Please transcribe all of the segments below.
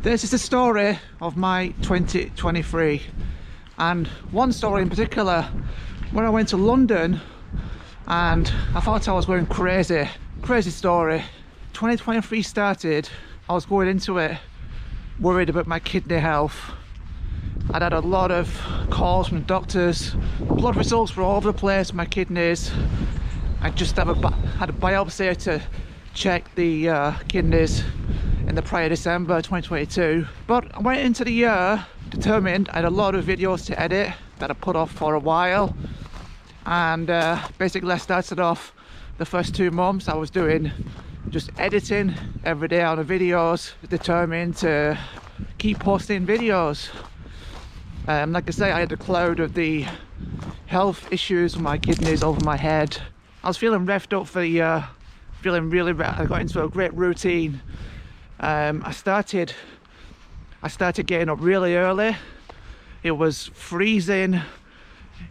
This is the story of my 2023, and one story in particular when I went to London and I thought I was going crazy story. 2023 started, I was going into it worried about my kidney health. I'd had a lot of calls from doctors, blood results were all over the place, my kidneys. I just had a biopsy to check the kidneys in the prior December 2022, but I went into the year determined. I had a lot of videos to edit that I put off for a while, and basically I started off the first 2 months I was doing just editing every day on the videos, determined to keep posting videos. Like I say, I had a cloud of the health issues with my kidneys over my head. I was feeling revved up for the year, feeling really I got into a great routine. I started getting up really early. It was freezing,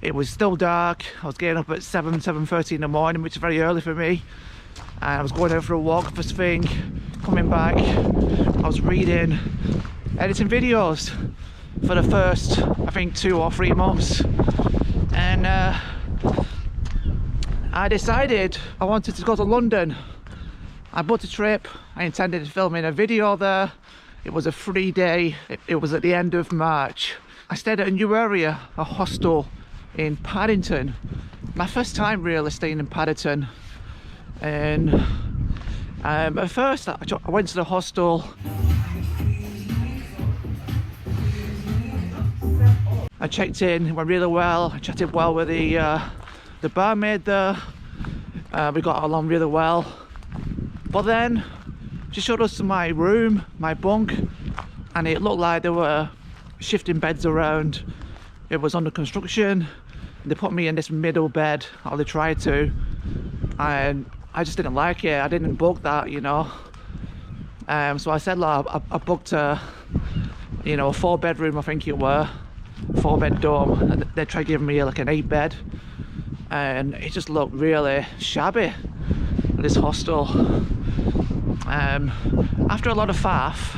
it was still dark. I was getting up at 7:30 in the morning, which is very early for me, and I was going out for a walk first thing, coming back, I was reading, editing videos for the first, I think, 2 or 3 months, and I decided I wanted to go to London. I booked a trip. I intended to film in a video there. It was a free day. It was at the end of March. I stayed at a new area, a hostel in Paddington. My first time really staying in Paddington. And at first I went to the hostel. I checked in, it went really well. I chatted well with the barmaid there. We got along really well. But then she showed us to my room, my bunk, and it looked like they were shifting beds around. It was under construction. They put me in this middle bed, or they tried to, and I just didn't like it. I didn't book that, you know. So I said, look, I booked a 4-bedroom, I think it were, 4-bed dorm, and they tried giving me like an 8-bed, and it just looked really shabby, this hostel. After a lot of faff,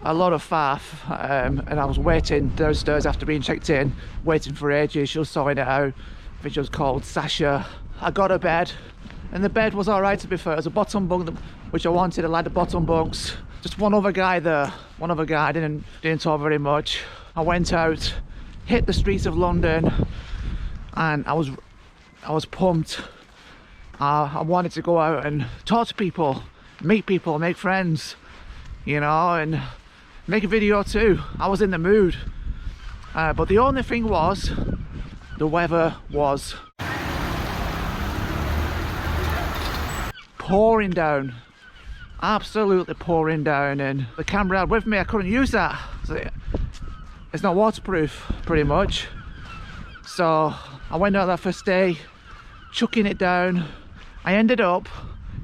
and I was waiting downstairs after being checked in, waiting for ages. She was sorting it out. I think she was called Sasha. I got a bed, and the bed was alright, to be fair. It was a bottom bunk, which I wanted. I liked the bottom bunks. Just one other guy there. One other guy. I didn't talk very much. I went out, hit the streets of London, and I was pumped. I wanted to go out and talk to people, meet people, make friends, you know, and make a video too. I was in the mood, but the only thing was, the weather was pouring down, absolutely pouring down, and the camera I had with me, I couldn't use that. It's not waterproof, pretty much. So I went out that first day, chucking it down. I ended up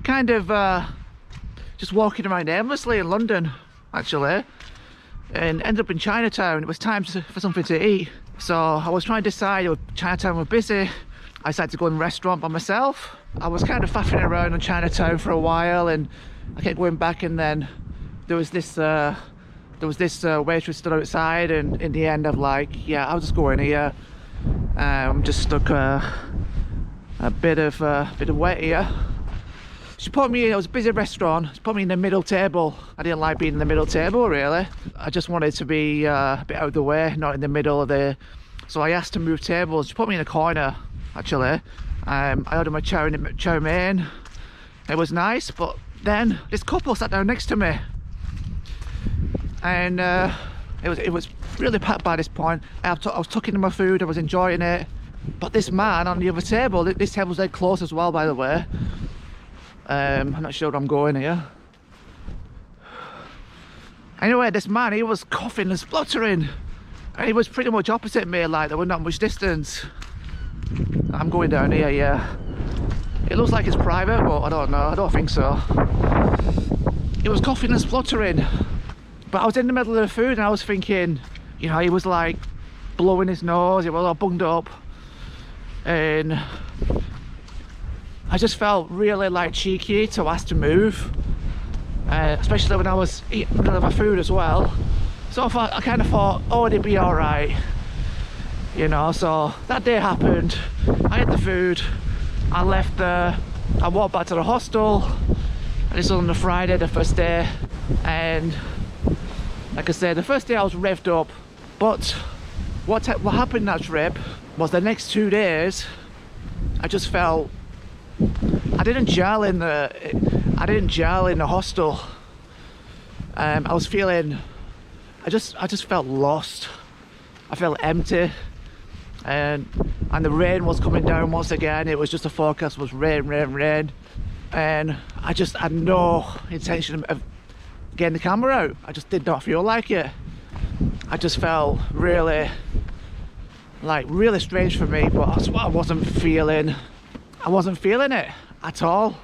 kind of just walking around aimlessly in London, actually, and ended up in Chinatown. It was time for something to eat, so I was trying to decide. Chinatown was busy. I decided to go in a restaurant by myself. I was kind of faffing around in Chinatown for a while, and I kept going back, and then there was this waitress stood outside, and in the end I'm like, yeah, I'll just go in here. Just stuck a bit of wet here. She put me in, it was a busy restaurant, she put me in the middle table. I didn't like being in the middle table, really. I just wanted to be a bit out of the way, not in the middle of the... So I asked to move tables. She put me in a corner, actually. I ordered my chow mein. It was nice, but then this couple sat down next to me, and it was really packed by this point. I was tucking in my food, I was enjoying it. But this man on the other table, this table's dead close as well, by the way. I'm not sure where I'm going here. Anyway, this man, he was coughing and spluttering, and he was pretty much opposite me, like there was not much distance. I'm going down here, yeah. It looks like it's private, but I don't know, I don't think so. He was coughing and spluttering, but I was in the middle of the food, and I was thinking, you know, he was like blowing his nose, he was all bunged up, and I just felt really like cheeky to ask to move. especially when I was eating none of my food as well. So I kind of thought, oh, it'd be all right, you know. So that day happened. I ate the food. I left there. I walked back to the hostel. And this was on the Friday, the first day. And like I said, the first day I was revved up. But what happened that trip was the next 2 days, I just felt I didn't gel in the hostel. I was feeling, I just felt lost. I felt empty, and the rain was coming down once again. It was just, the forecast was rain, and I just had no intention of getting the camera out. I just did not feel like it. I just felt really strange for me, but that's what I wasn't feeling. I wasn't feeling it at all.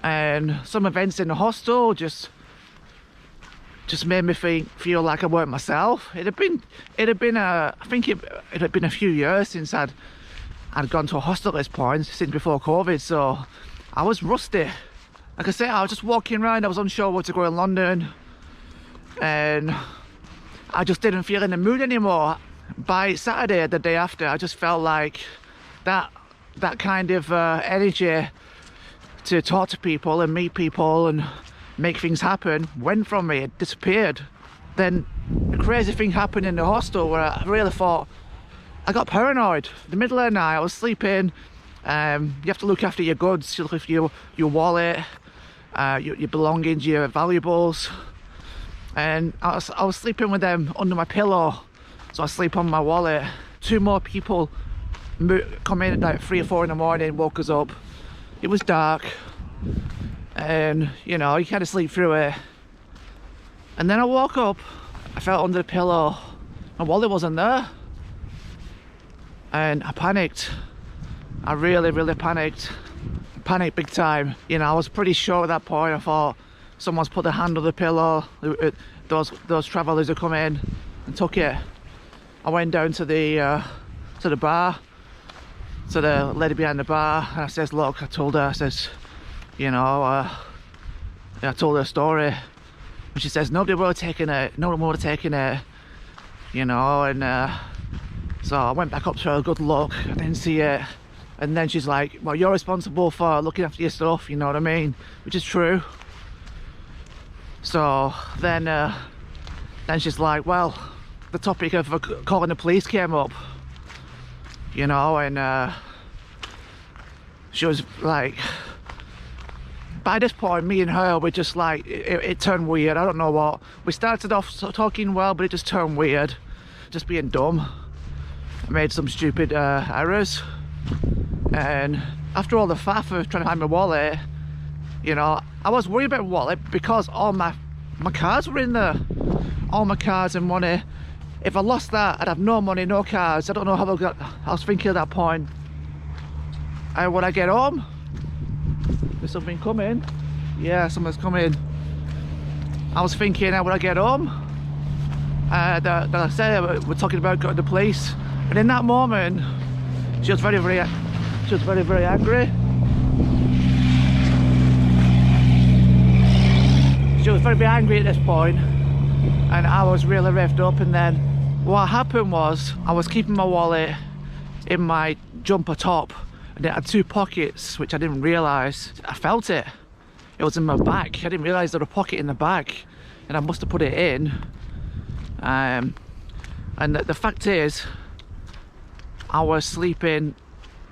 And some events in the hostel just made me feel like I weren't myself. I think it had been a few years since I'd gone to a hostel at this point, since before COVID, so I was rusty. Like I say, I was just walking around, I was unsure where to go in London, and I just didn't feel in the mood anymore. By Saturday, the day after, I just felt like that kind of energy to talk to people and meet people and make things happen went from me. It disappeared. Then a crazy thing happened in the hostel where I really thought, I got paranoid. In the middle of the night, I was sleeping. You have to look after your goods, you look after your wallet, your belongings, your valuables. And I was sleeping with them under my pillow, so I sleep on my wallet. 2 more people come in at like 3 or 4 in the morning, woke us up. It was dark, and you know, you kind of sleep through it. And then I woke up, I felt under the pillow, my wallet wasn't there, and I panicked. I really panicked big time. You know, I was pretty sure at that point. I thought someone's put their hand on the pillow. Those travellers who come in and took it. I went down to the bar, to the lady behind the bar, and I says, look, I told her, I says, you know, I told her a story, and she says, nobody would have taken it, you know. And so I went back up to her, good luck, I didn't see it. And then she's like, well, you're responsible for looking after your stuff, you know what I mean, which is true. So then she's like, well, the topic of calling the police came up, you know. And she was like, by this point, me and her were just like, it turned weird. I don't know what. We started off talking well, but it just turned weird. Just being dumb. I made some stupid errors. And after all the faff of trying to find my wallet, you know, I was worried about my wallet because all my cards were in there. All my cards and money. If I lost that, I'd have no money, no cards. I don't know how I was thinking at that point. And when I get home, there's something coming. Yeah, someone's coming. I was thinking, when I get home, that I said we're talking about going to the police. And in that moment, she was very angry. She was very angry at this point, and I was really revved up. And then what happened was, I was keeping my wallet in my jumper top, and it had 2 pockets, which I didn't realise. I felt it. It was in my back. I didn't realise there was a pocket in the back, and I must have put it in. And the fact is, I was sleeping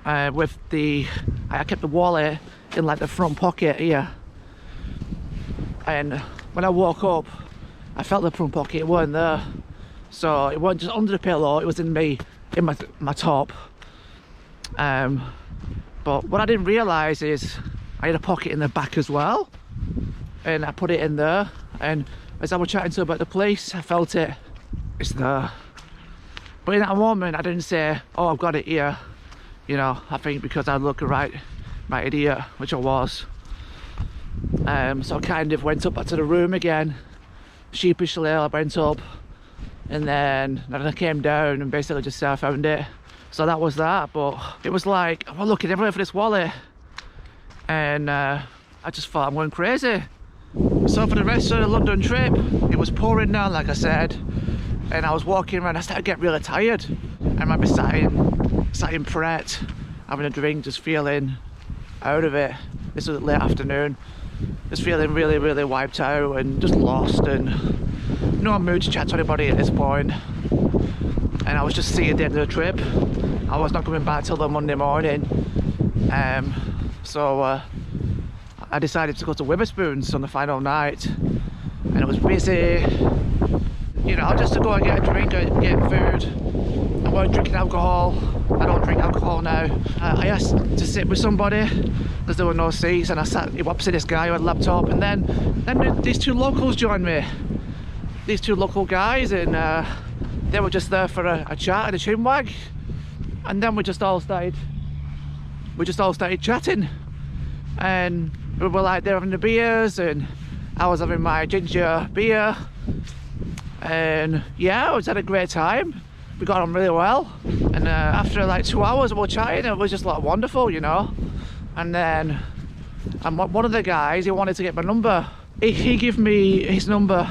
with I kept the wallet in like the front pocket here. And when I woke up, I felt the front pocket, it weren't there. So it wasn't just under the pillow, it was in my top. But what I didn't realise is I had a pocket in the back as well, and I put it in there. And as I was chatting to her about the police, I felt it. It's there. But in that moment, I didn't say, oh, I've got it here. You know, I think because I look right idiot, which I was. So I kind of went up back to the room again. Sheepishly, I went up, and then I came down and basically just said I found it. So that was that. But it was like, I'm looking everywhere for this wallet, and I just thought I'm going crazy. So for the rest of the London trip, it was pouring down, like I said, and I was walking around. I started getting really tired. I remember sat in Pret, having a drink, just feeling out of it. This was late afternoon, just feeling really, really wiped out and just lost, and no mood to chat to anybody at this point. And I was just seeing the end of the trip. I was not coming back till the Monday morning. So I decided to go to Witherspoons on the final night, and it was busy, you know, just to go and get a drink and get food. I weren't drinking alcohol. I don't drink alcohol now. I asked to sit with somebody because there were no seats, and I sat opposite this guy who had a laptop, and then these two locals joined me. These two local guys, and they were just there for a chat and a chinwag, and then we just all started chatting, and we were like, they're having the beers and I was having my ginger beer, and yeah, I was had a great time. We got on really well, and after like 2 hours we were chatting, it was just like wonderful, you know. And then one of the guys, he wanted to get my number. He gave me his number.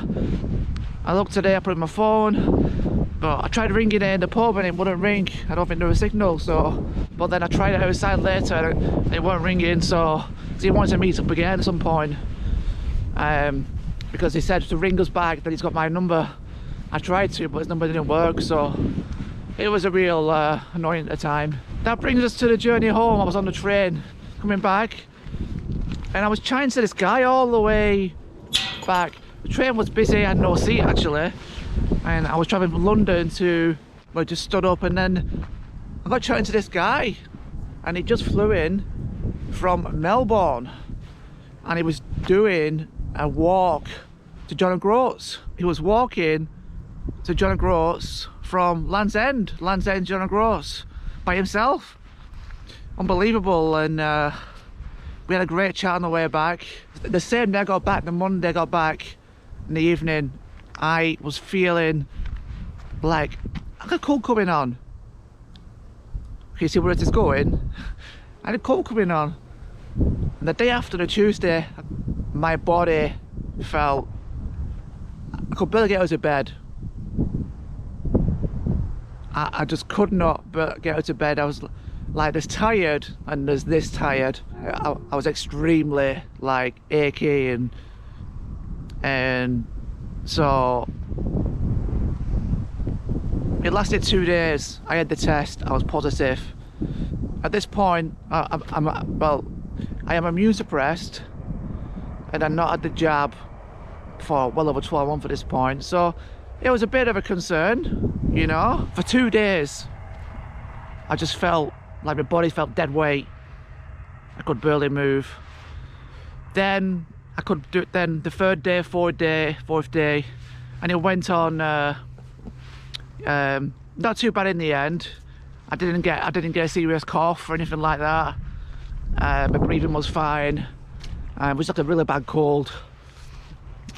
I looked today, I put it in my phone, but I tried ringing it in the pub and it wouldn't ring. I don't think there was a signal, so. But then I tried it outside later and it wasn't ringing, so he wanted to meet up again at some point. Because he said to ring us back that he's got my number. I tried to, but his number didn't work, so it was a real annoying at the time. That brings us to the journey home. I was on the train coming back, and I was chatting to this guy all the way back. The train was busy, I had no seat actually, and I was travelling from London to, well, just stood up, and then I got chatting to this guy, and he just flew in from Melbourne, and he was doing a walk to John O'Groats. He was walking to John O'Groats from Land's End, John O'Groats, by himself. Unbelievable. And we had a great chat on the way back. The same day I got back, the Monday I got back in the evening, I was feeling like I had a cold coming on. Can you see where it is going? I had a cold coming on. And the day after, the Tuesday, my body felt, I could barely get out of bed. I just could not get out of bed. I was like this tired and there's this tired. I was extremely like achy, and so it lasted 2 days. I had the test, I was positive. At this point, I am immune suppressed, and I've not had the jab for well over 12 months at this point, so it was a bit of a concern, you know. For 2 days I just felt like my body felt dead weight. I could barely move. Then I could do it. Then the third day, fourth day, and it went on not too bad in the end. I didn't get a serious cough or anything like that. My breathing was fine. It was like a really bad cold,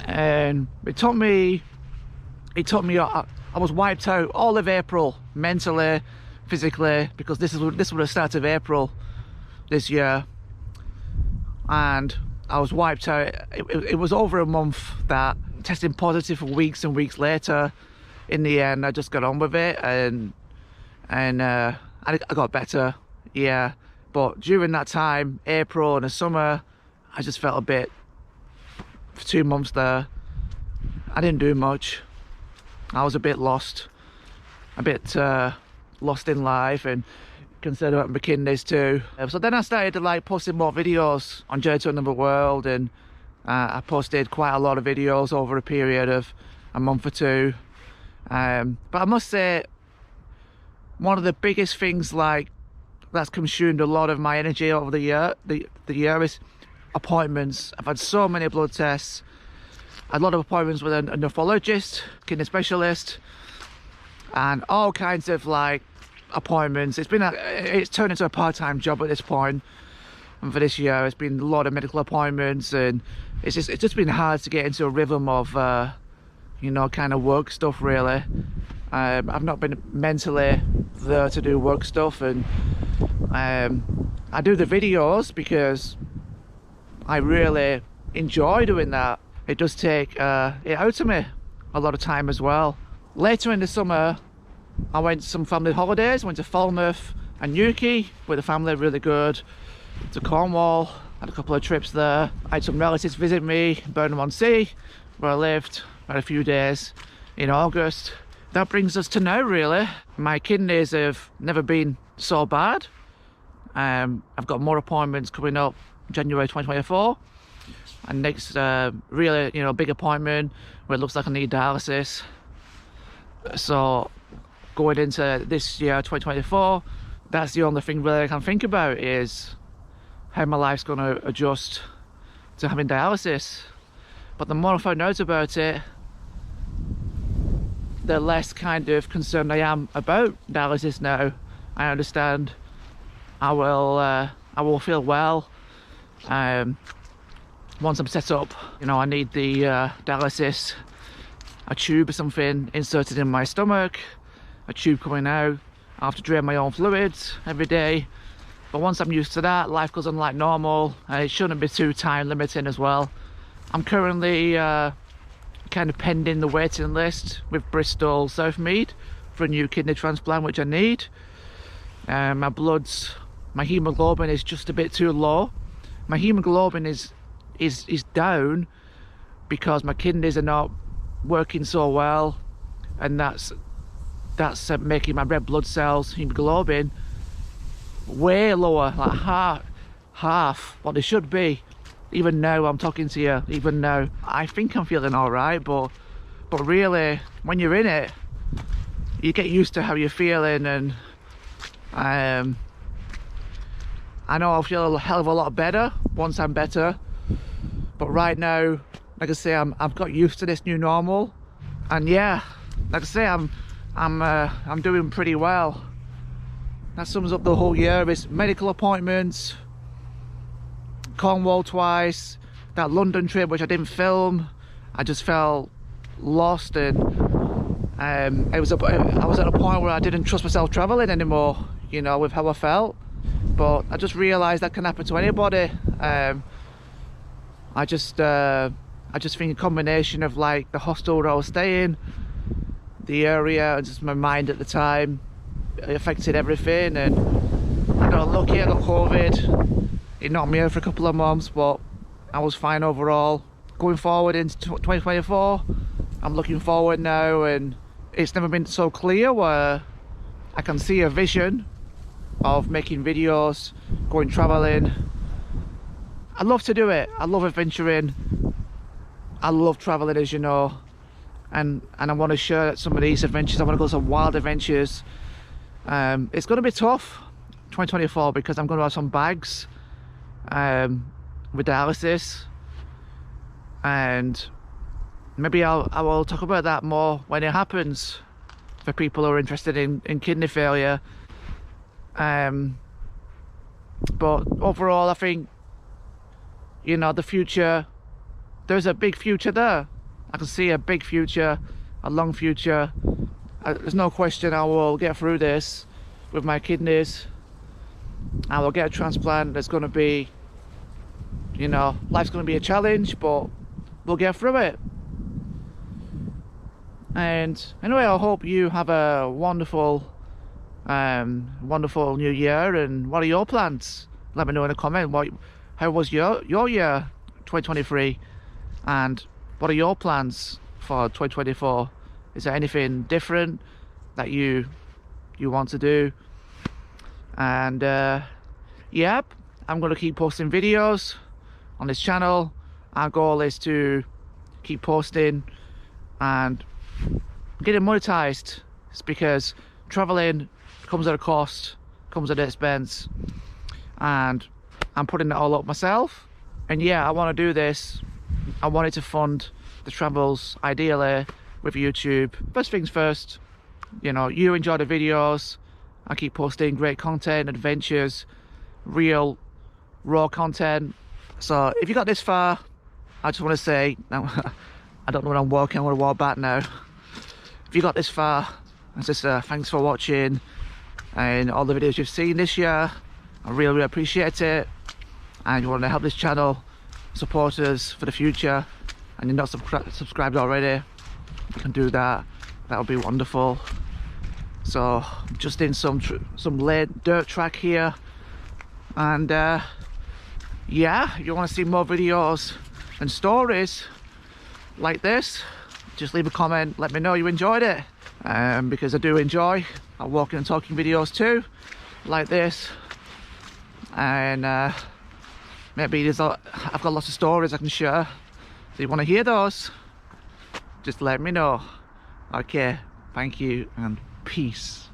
and it took me. I was wiped out all of April, mentally, physically, because this was the start of April this year, and I was wiped out. It was over a month that, testing positive for weeks and weeks later. In the end, I just got on with it, and I got better, yeah. But during that time, April and the summer, I just felt a bit, for 2 months there, I didn't do much. I was a bit lost in life, and concerned about my kidneys too. So then I started to like posting more videos on Journey to Another World, and I posted quite a lot of videos over a period of a month or two. But I must say, one of the biggest things that's consumed a lot of my energy over the year is appointments. I've had so many blood tests. I had a lot of appointments with a nephrologist, kidney specialist, and all kinds of like appointments. It's turned into a part-time job at this point, and for this year it's been a lot of medical appointments, and it's just been hard to get into a rhythm of you know, kind of work stuff really. I've not been mentally there to do work stuff, and I do the videos because I really enjoy doing that. It does take it out of me a lot of time as well. Later in the summer, I went to some family holidays. Went to Falmouth and Newquay with the family, really good. To Cornwall, had a couple of trips there. I had some relatives visit me in Burnham-on-Sea, where I lived. Had a few days in August. That brings us to now, really. My kidneys have never been so bad. I've got more appointments coming up January 2024, and next really, you know, big appointment where it looks like I need dialysis. So going into this year 2024, that's the only thing really I can think about, is how my life's going to adjust to having dialysis. But the more I find out about it, the less kind of concerned I am about dialysis now. I understand I will feel well once I'm set up. You know, I need the dialysis, a tube or something inserted in my stomach, a tube coming out. I have to drain my own fluids every day. But once I'm used to that, life goes on like normal, and it shouldn't be too time limiting as well. I'm currently kind of pending the waiting list with Bristol Southmead for a new kidney transplant, which I need. My hemoglobin is just a bit too low. My hemoglobin is down because my kidneys are not working so well, and that's making my red blood cells, hemoglobin, way lower, like half what they should be. Even now I'm talking to you, even now I think I'm feeling all right, but really when you're in it, you get used to how you're feeling. And I know I'll feel a hell of a lot better once I'm better, but right now, like I say, I've got used to this new normal. And yeah, like I say, I'm doing pretty well. That sums up the whole year. It's medical appointments, Cornwall twice, that London trip which I didn't film. I just felt lost, and I was at a point where I didn't trust myself traveling anymore, you know, with how I felt. But I just realized that can happen to anybody. I just think a combination of like the hostel where I was staying, the area, and just my mind at the time, it affected everything. And I got lucky, I got COVID. It knocked me out for a couple of months, but I was fine overall. Going forward into 2024, I'm looking forward now, and it's never been so clear where I can see a vision of making videos, going traveling. I love to do it. I love adventuring. I love traveling, as you know, and I want to share some of these adventures. I want to go on some wild adventures. It's going to be tough 2024 because I'm going to have some bags with dialysis, and maybe I will talk about that more when it happens for people who are interested in kidney failure. But overall, I think, you know, the future, there's a big future there. I can see a big future, a long future. There's no question I will get through this with my kidneys. I will get a transplant. There's going to be, you know, life's going to be a challenge, but we'll get through it. And anyway, I hope you have a wonderful new year. And what are your plans? Let me know in a comment. How was your year 2023, and what are your plans for 2024? Is there anything different that you want to do? And yep, I'm going to keep posting videos on this channel. Our goal is to keep posting and getting monetized. It's because traveling comes at a cost, comes at an expense, and I'm putting it all up myself. And yeah, I want to do this. I wanted to fund the travels, ideally with YouTube. First things first, you know, you enjoy the videos. I keep posting great content, adventures, real raw content. So if you got this far, I just want to say, now I don't know when I'm walking, I'm going to walk back now. If you got this far, I just thanks for watching and all the videos you've seen this year. I really appreciate it, and you want to help this channel, support us for the future, and you're not subscribed already, you can do that. That would be wonderful. So I'm just in some laid dirt track here, and yeah, if you want to see more videos and stories like this, just leave a comment, let me know you enjoyed it, because I do enjoy our walking and talking videos too, like this. And maybe I've got lots of stories I can share. If you want to hear those, just let me know. Okay, thank you and peace.